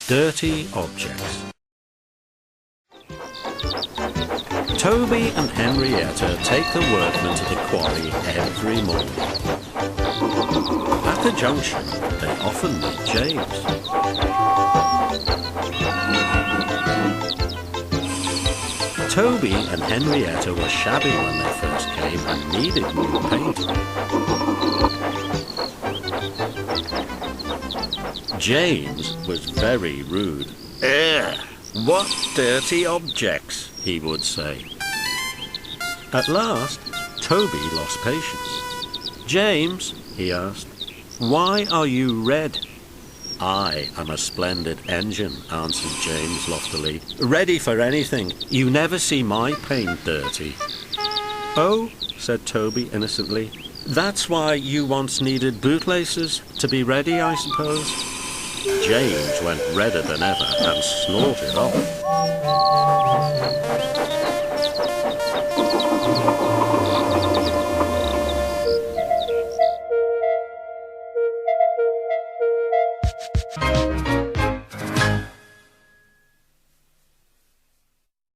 Dirty objects. Toby and Henrietta take the workmen to the quarry every morning. At the junction, they often meet James. Toby and Henrietta were shabby when they first came and needed new paint. James was very rude. "Ugh, what dirty objects," he would say. At last, Toby lost patience. "James," he asked, "why are you red?" "I am a splendid engine," answered James loftily. "Ready for anything. You never see my paint dirty." "Oh," said Toby innocently, "that's why you once needed bootlaces to be ready, I suppose?" James went redder than ever and snorted off.